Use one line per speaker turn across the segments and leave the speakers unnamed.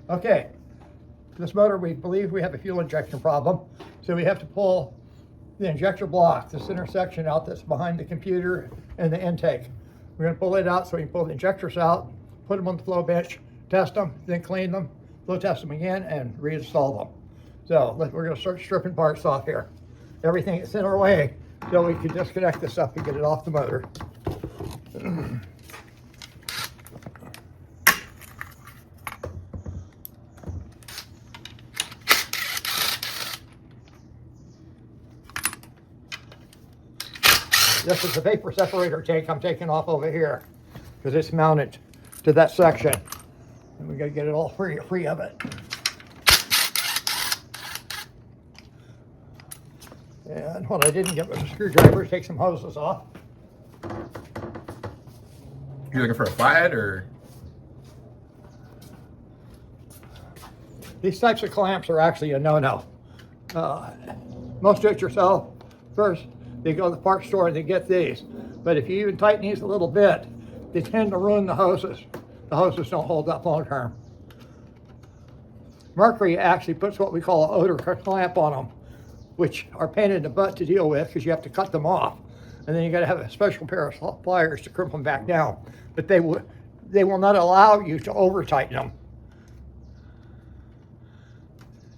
Okay, this motor, we believe we have a fuel injection problem, so we have to pull the injector block, this intersection out that's behind the computer and the intake. We're gonna pull it out so we can pull the injectors out, put them on the flow bench, test them, then clean them, flow test them again, and reinstall them. So we're gonna start stripping parts off here. Everything that's in our way, so we can disconnect this stuff and get it off the motor. This is the vapor separator tank I'm taking off over here because it's mounted to that section. And we gotta get it all free of it. And what I didn't get was a screwdriver to take some hoses off.
You looking for a flathead or?
These types of clamps are actually a no-no. Most do it yourself. First, they go to the parts store and they get these. But if you even tighten these a little bit, they tend to ruin the hoses. The hoses don't hold up long term. Mercury actually puts what we call an odor clamp on them, which are pain in the butt to deal with because you have to cut them off. And then you got to have a special pair of pliers to crimp them back down. But they will not allow you to over tighten them.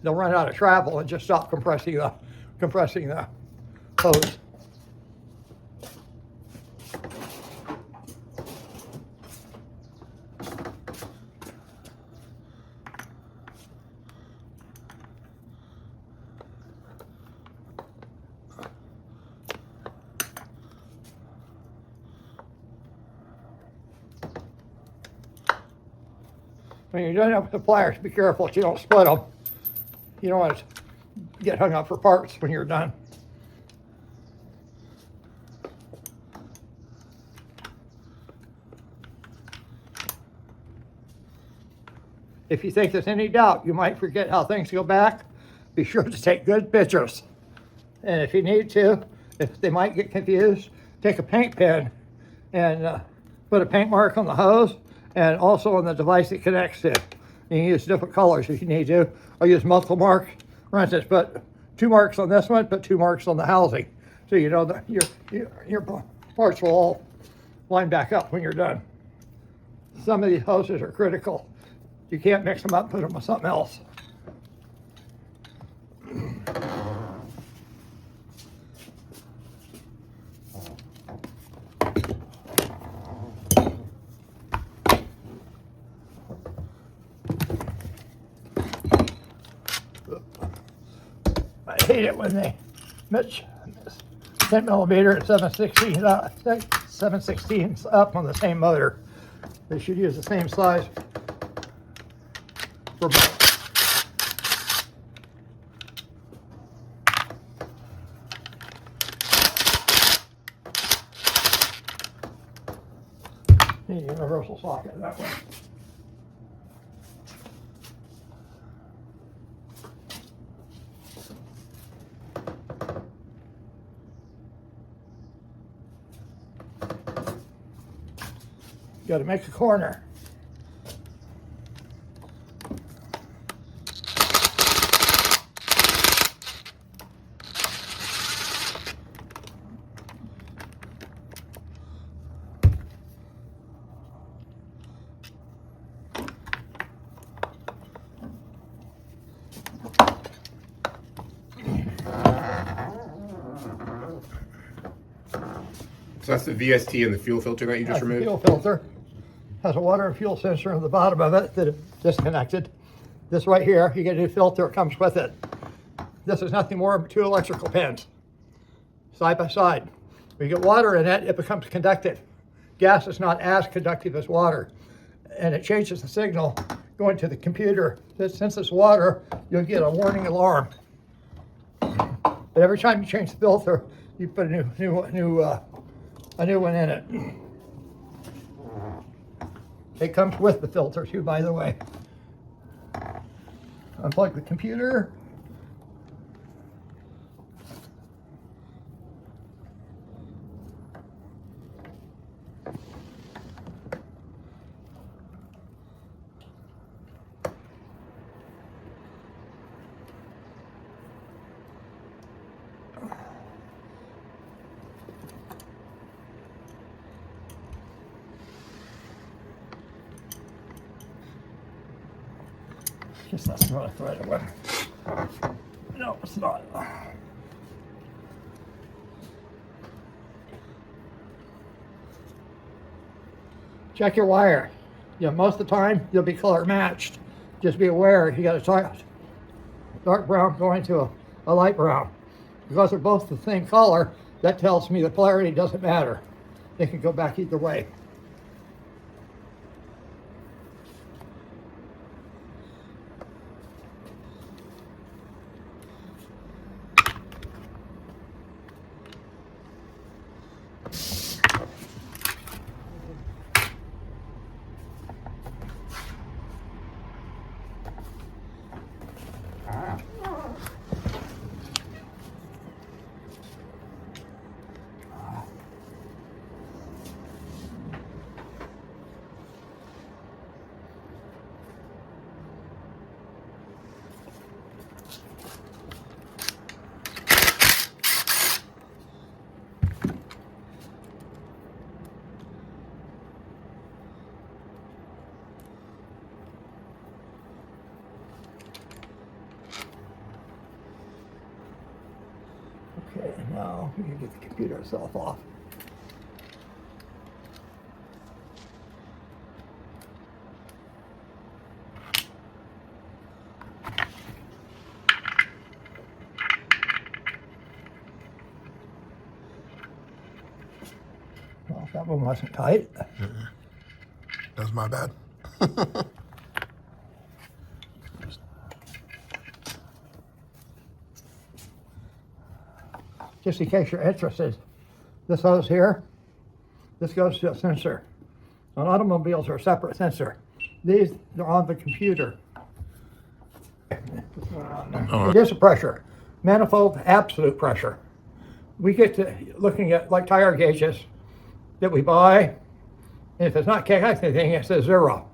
They'll run out of travel and just stop compressing the hose. When you're doing it with the pliers, be careful that you don't split them. You don't want to get hung up for parts when you're done. If you think there's any doubt you might forget how things go back, be sure to take good pictures. And if you need to, if they might get confused, take a paint pen and put a paint mark on the hose and also on the device it connects to. You can use different colors if you need to. I'll use multiple marks. For instance, put 2 marks on this one, put 2 marks on the housing. So you know that your parts will all line back up when you're done. Some of these hoses are critical. You can't mix them up and put them with something else. I hate it when they mix 10 millimeter and 7/16 up on the same motor. They should use the same size for both. Need a universal socket that way. Got to make a corner.
So that's the VST and the fuel filter that you just removed?
Fuel filter. Has a water and fuel sensor on the bottom of it that is disconnected. This right here, you get a new filter, it comes with it. This is nothing more than 2 electrical pins, side by side. When you get water in it, it becomes conductive. Gas is not as conductive as water, and it changes the signal going to the computer. Since it's water, you'll get a warning alarm. But every time you change the filter, you put a new one in it. It comes with the filter too, by the way. Unplug the computer. guess that's not the right one. No, it's not. Check your wire. Most of the time you'll be color matched. Just be aware you got a dark brown going to a light brown. Because they're both the same color, that tells me the polarity doesn't matter. They can go back either way. Okay, now we can get the computer itself off. Well, that one wasn't tight.
That was my bad.
Just in case you're interested, this hose here, this goes to a sensor. On automobiles are a separate sensor. These are on the computer. It is a pressure. Manifold absolute pressure. We get to looking at like tire gauges that we buy, and if it's not connecting anything, it says 0.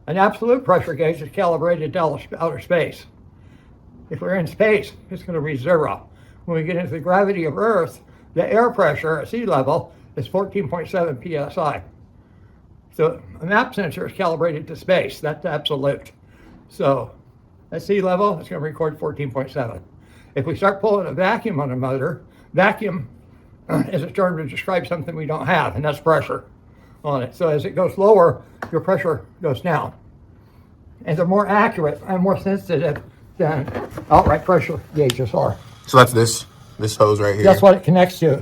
An absolute pressure gauge is calibrated to outer space. If we're in space, it's going to read 0. When we get into the gravity of Earth, the air pressure at sea level is 14.7 psi. So a map sensor is calibrated to space. That's absolute. So at sea level, it's going to record 14.7. If we start pulling a vacuum on a motor, vacuum is a term to describe something we don't have, and that's pressure on it. So as it goes lower, your pressure goes down. And they're more accurate and more sensitive than outright pressure gauges are.
So that's this hose right here.
That's what it connects to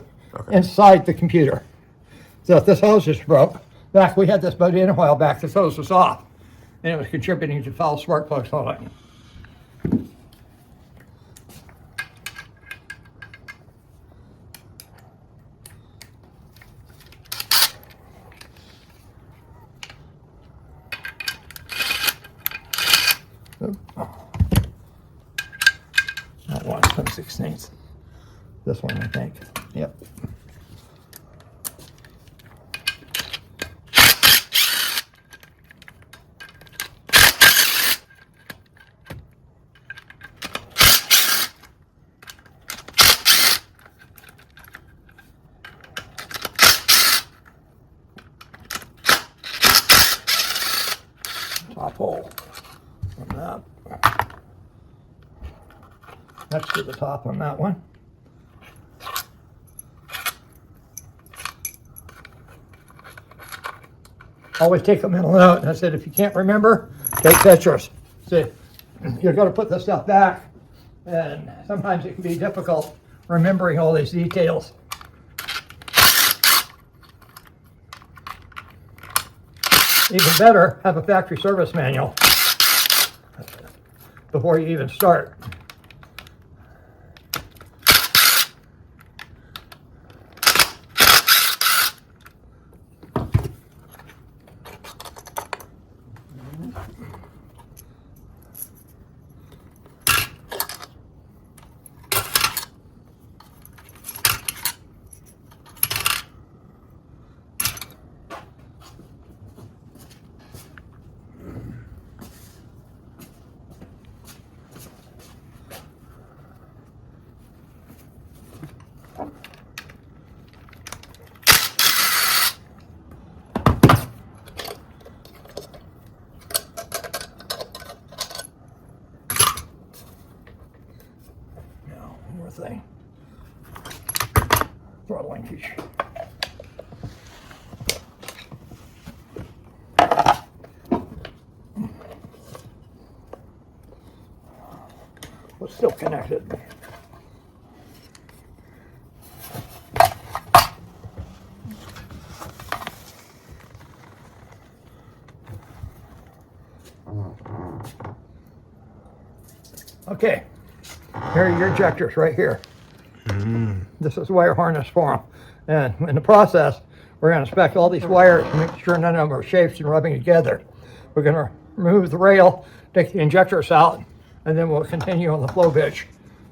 inside the computer. So if this hose is broke, back we had this put in a while back, this hose was off, and it was contributing to foul spark plugs on it. Not 1/16. This one, I think. Yep. Top hole on that. Next to the top on that one. Always take a mental note. And I said, if you can't remember, take pictures. See, you're going to put this stuff back, and sometimes it can be difficult remembering all these details. Even better, have a factory service manual before you even start. thing. Throttle linkage. But still connected. Okay, here are your injectors right here. This is wire harness for them. And in the process, we're going to inspect all these wires to make sure none of them are shaped and rubbing together. We're going to remove the rail, take the injectors out, and then we'll continue on the flow bitch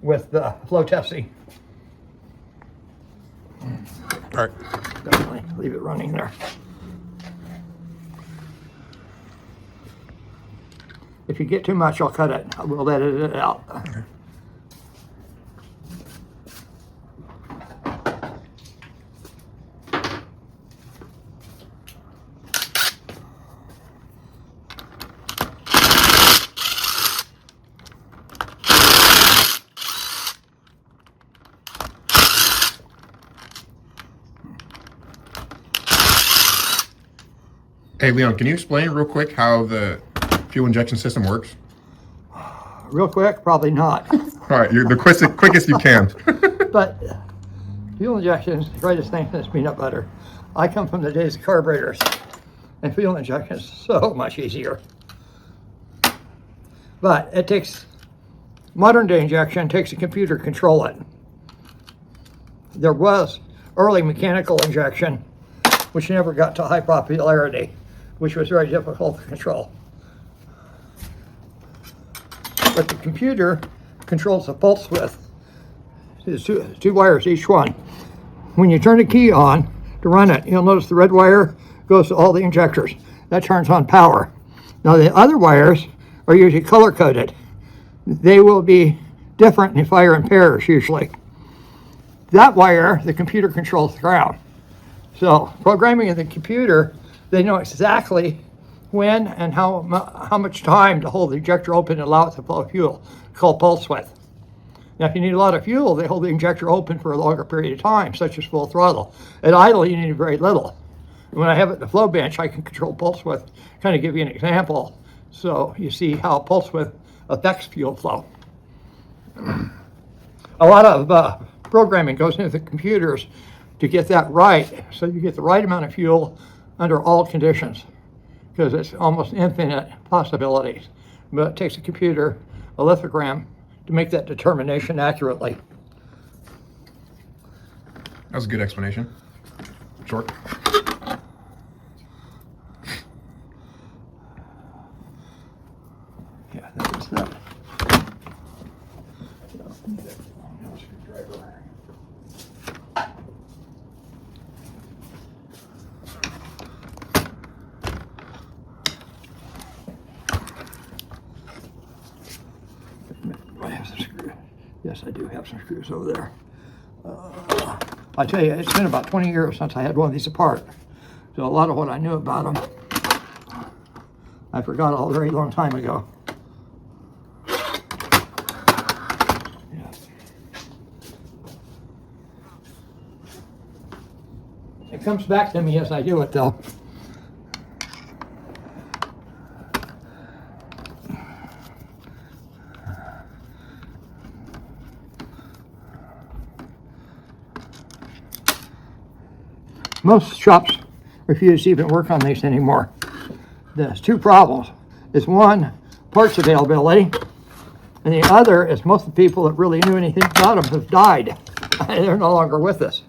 with the flow testing.
All right.
Definitely leave it running there. If you get too much, I'll cut it. We'll edit it out.
Okay. Hey, Leon, can you explain real quick how the fuel injection system works?
Real quick, probably not.
All right, you're the quickest you can.
But fuel injection is the greatest thing since peanut butter. I come from the days of carburetors, and fuel injection is so much easier. But it takes, modern day injection takes a computer to control it. There was early mechanical injection, which never got to high popularity, which was very difficult to control. But the computer controls the pulse width. There's two wires each one. When you turn the key on to run it, you'll notice the red wire goes to all the injectors. That turns on power. Now the other wires are usually color coded. They will be different and fire in pairs usually. That wire, the computer controls the ground. So programming in the computer, they know exactly when and how much time to hold the injector open and allow it to flow fuel, called pulse width. Now, if you need a lot of fuel, they hold the injector open for a longer period of time, such as full throttle. At idle, you need very little. When I have it in the flow bench, I can control pulse width. Kind of give you an example, so you see how pulse width affects fuel flow. A lot of programming goes into the computers to get that right, so you get the right amount of fuel under all conditions, because it's almost infinite possibilities. But it takes a computer, a lithogram, to make that determination accurately.
That was a good explanation. Short.
Yeah, that was that. I have some screws. Yes, I do have some screws over there. I tell you, it's been about 20 years since I had one of these apart. So a lot of what I knew about them, I forgot a very long time ago. Yeah. It comes back to me as I do it, though. Most shops refuse to even work on these anymore. There's two problems. Is one, parts availability, and the other is most of the people that really knew anything about them have died. They're no longer with us.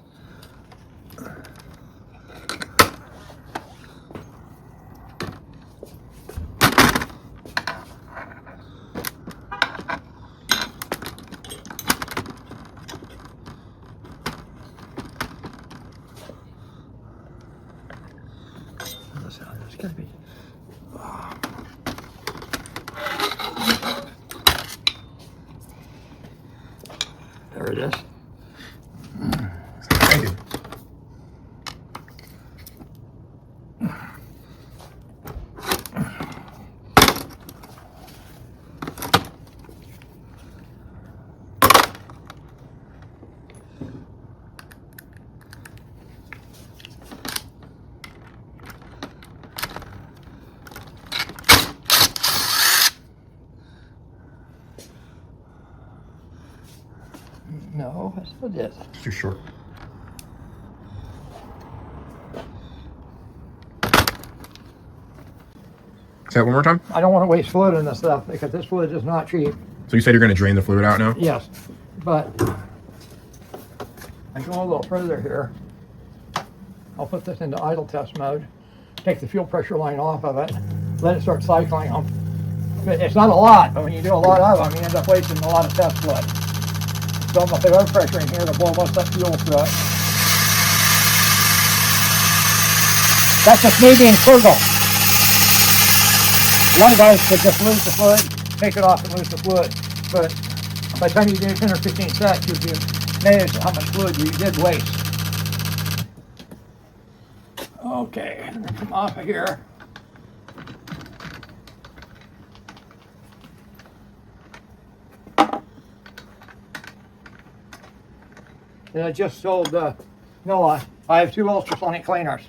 It's gotta be. There it is.
Thank you.
No, that's what it is.
It's too short. Say that one more time?
I don't want to waste fluid in this stuff because this fluid is not cheap.
So you said you're going to drain the fluid out now?
Yes, but I go a little further here. I'll put this into idle test mode, take the fuel pressure line off of it, let it start cycling them. It's not a lot, but when you do a lot of them, you end up wasting a lot of test fluid. So I'm going to put air pressure in here to blow most of that fuel through it. That's just me being frugal. A lot of guys could just lose the fluid, take it off and lose the fluid. But by the time you do 10 or 15 sets, you'd be amazed at how much fluid you did waste. Okay, I'm gonna come off of here. And I just sold Noah. I have 2 ultrasonic cleaners.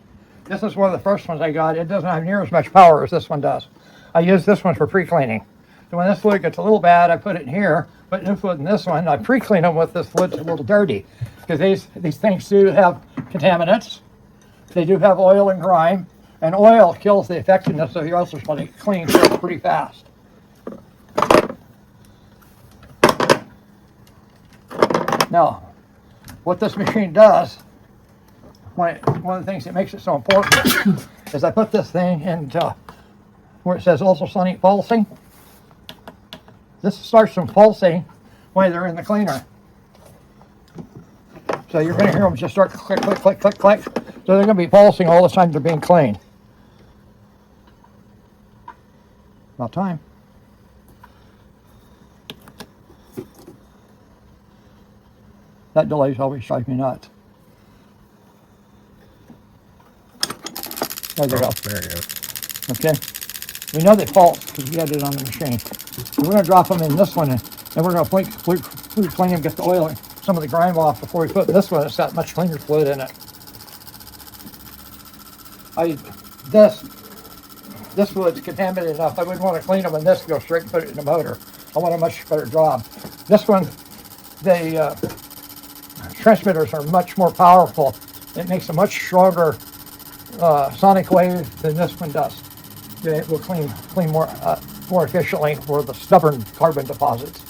This is one of the first ones I got. It doesn't have near as much power as this one does. I use this one for pre-cleaning. So when this fluid gets a little bad, I put it in here, put new fluid in this one. I pre-clean them with this fluid that's a little dirty because these things do have contaminants. They do have oil and grime, and oil kills the effectiveness of your ultrasonic clean pretty fast. Now, what this machine does, one of the things that makes it so important is I put this thing into where it says ultrasonic pulsing. This starts them pulsing when they're in the cleaner. So you're going to hear them just start click, click, click, click, click. So they're going to be pulsing all the time they're being cleaned. About time. That delay's always drives me nuts. There you go.
There you go.
Okay. We know they pulse because we had it on the machine. So we're going to drop them in this one and we're going to fluid clean them, get the oil and some of the grime off before we put this one. It's got much cleaner fluid in it. This fluid's contaminated enough. I wouldn't want to clean them and this go straight and put it in the motor. I want a much better job. This one, the transmitters are much more powerful. It makes a much stronger sonic wave than this one does. It will clean more efficiently for the stubborn carbon deposits.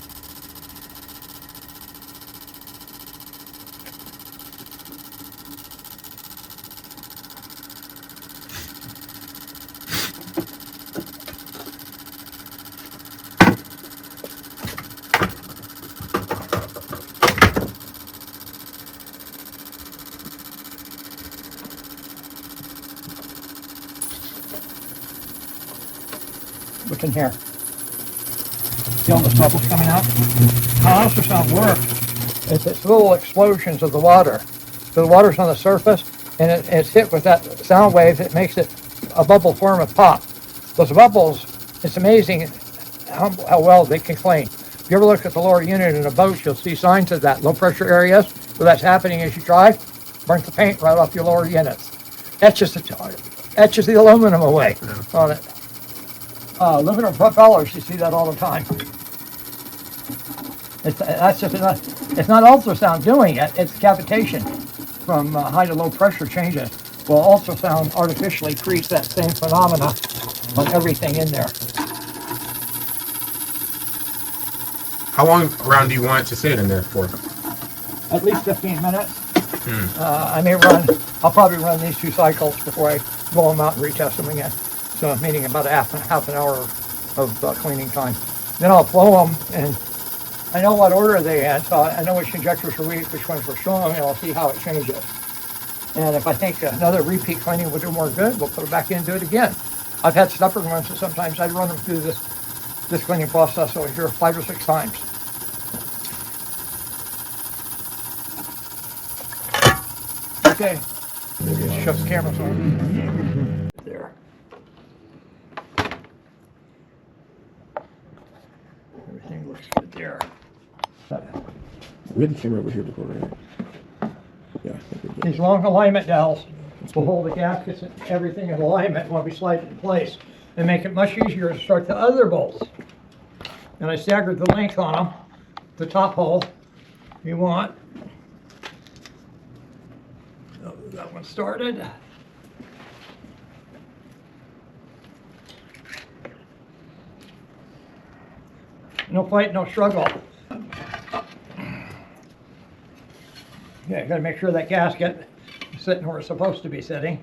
Look in here. See all the bubbles coming out? How ultrasound works is it's little explosions of the water. So the water's on the surface and it's hit with that sound wave that makes it a bubble form of pop. Those bubbles, it's amazing how well they can clean. If you ever look at the lower unit in a boat, you'll see signs of that. Low pressure areas where that's happening as you drive, burns the paint right off your lower units. Etches the aluminum away on it. Aluminum propellers, you see that all the time. It's not ultrasound doing it, it's cavitation from high to low pressure changes. Well, ultrasound artificially creates that same phenomena on everything in there.
How long around do you want it to sit in there for?
At least 15 minutes. I'll probably run these 2 cycles before I blow them out and retest them again. So meaning about half an hour of cleaning time. Then I'll flow them, and I know what order they in, so I know which injectors are weak, which ones were strong, and I'll see how it changes. And if I think another repeat cleaning would do more good, we'll put it back in and do it again. I've had stubborn ones, so sometimes I run them through this cleaning process over here 5 or 6 times. Okay, shut the cameras on. There. Everything looks good there.
We had the camera over here before, right? Yeah.
These long alignment dowels will hold the gaskets and everything in alignment when we slide it in place and make it much easier to start the other bolts. And I staggered the length on them. The top hole you want That one started. No fight, no struggle. Yeah, gotta make sure that gasket is sitting where it's supposed to be sitting.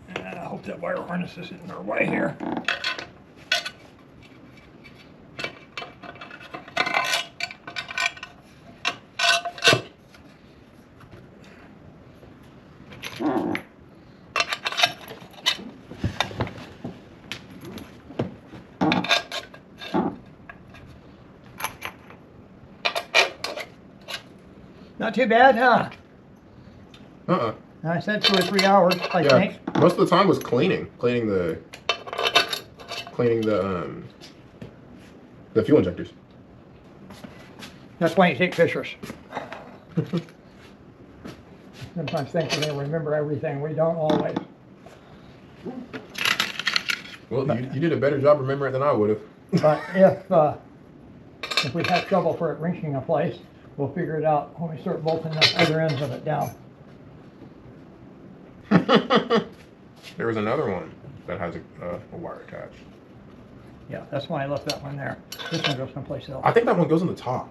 And I hope that wire harness isn't in our way here. Not too bad, huh? I said 2 or 3 hours, I think.
Most of the time was cleaning the fuel injectors.
That's why you take pictures. Sometimes thinking they remember everything. We don't always.
Well, you did a better job remembering it than I would have.
But if we have trouble for it wrenching a place, we'll figure it out when we start bolting the other ends of it down.
There was another one that has a wire attached.
Yeah, that's why I left that one there. This one goes someplace else.
I think that one goes on the top.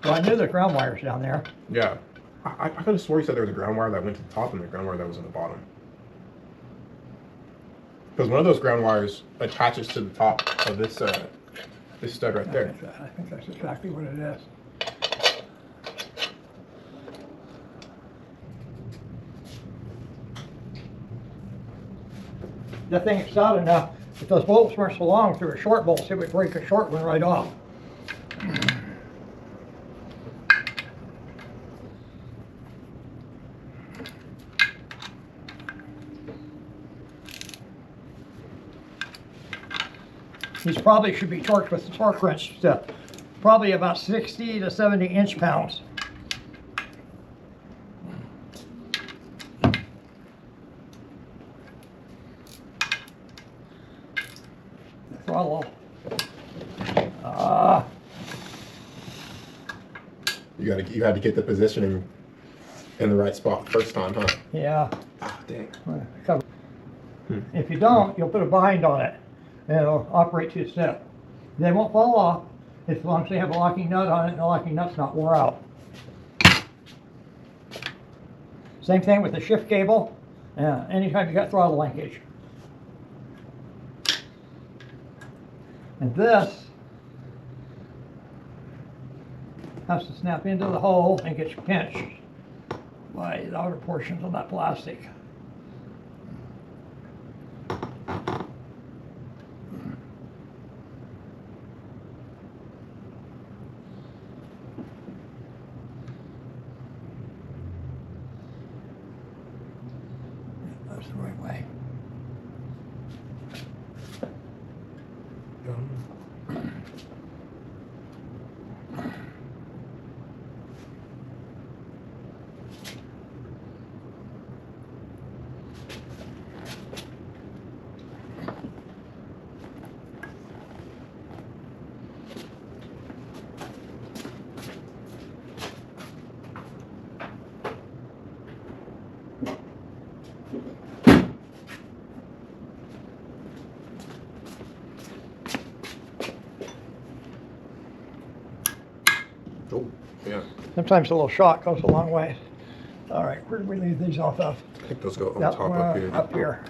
Well, I knew the ground wire's down there.
Yeah. I could have swore you said there was a ground wire that went to the top and the ground wire that was on the bottom. Because one of those ground wires attaches to the top of this this stud right there.
I think that's exactly what it is. That thing is stout enough. If those bolts weren't so long, if they were short bolts, it would break a short one right off. These probably should be torqued with the torque wrench stuff. Probably about 60 to 70 inch-pounds. The throttle.
You had to get the positioning in the right spot first time, huh?
Yeah.
Ah, dang.
If you don't, you'll put a bind on it, and it'll operate two-step. They won't fall off as long as they have a locking nut on it and the locking nut's not wore out. Same thing with the shift cable. Anytime you got throttle linkage. And this has to snap into the hole and gets pinched by the outer portions of that plastic. That's the right way.
Oh, yeah.
Sometimes a little shock goes a long way. All right, where did we leave these off of?
I think those go on
That
top
one
up here.
Up here.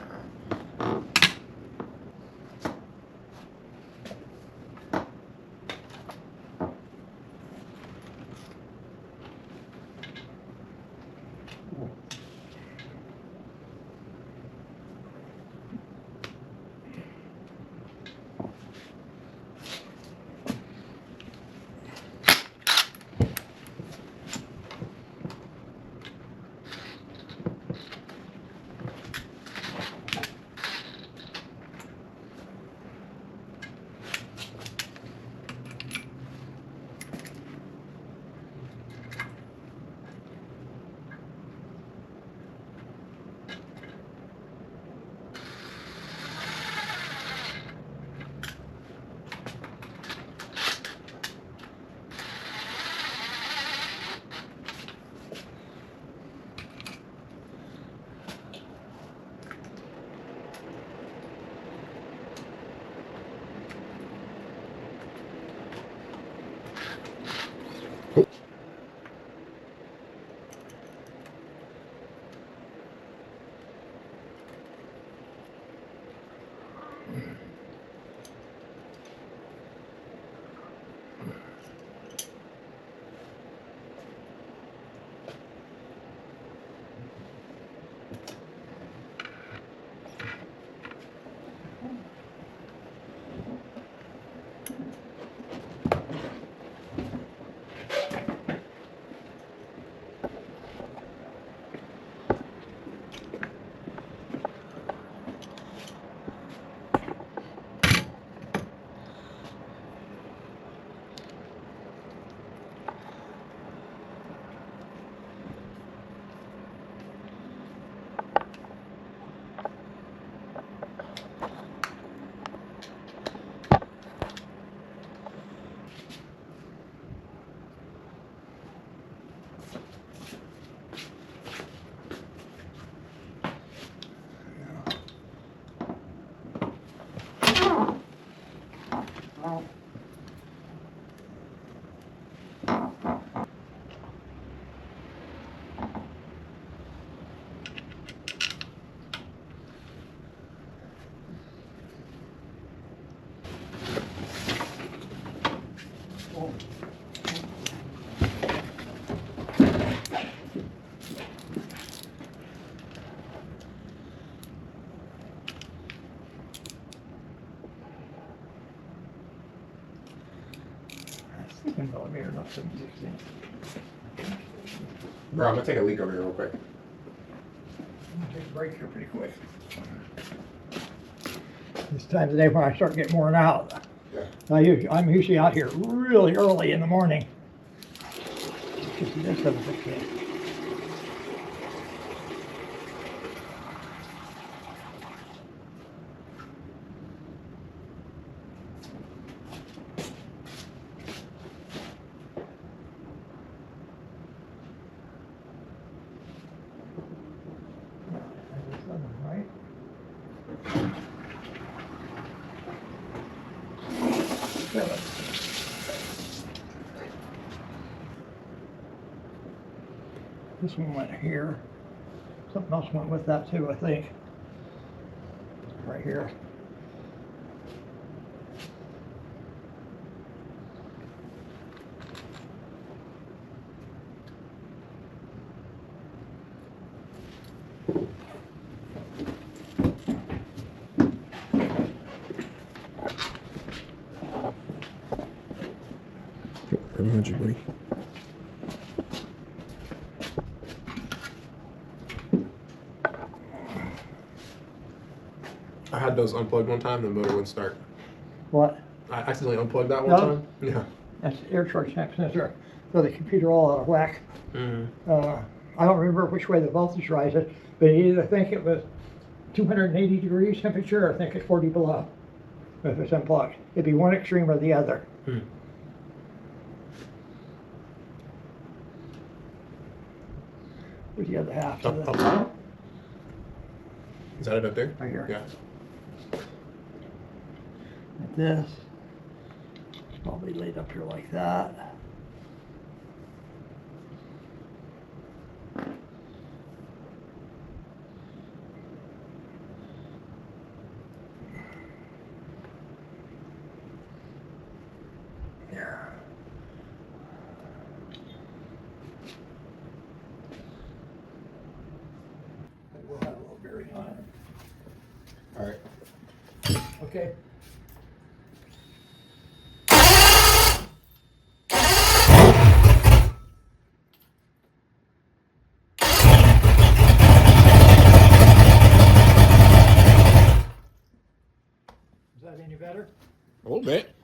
about 7/16.
Bro, I'm gonna take a leak over here real quick.
I'm gonna take a break here pretty quick. This time of the day when I start getting worn out.
Yeah.
I'm usually out here really early in the morning. Just this 7/16. Right? This one went here. Something else went with that too, I think. Right here.
Buddy. I had those unplugged one time, the motor wouldn't start.
What?
I accidentally unplugged that one
No.
time. Yeah.
That's the air charge temp sensor. So the computer all out of whack. I don't remember which way the voltage rises, but you either think it was 280 degrees temperature or think it's 40 below. If it's unplugged, it'd be one extreme or the other. Where's the other half?
Up, up. Is that it up there?
Right here.
Yeah.
Like this. Probably laid up here like that. There. We'll have a little bearing on it.
All right.
Okay. Is that any better?
A little bit.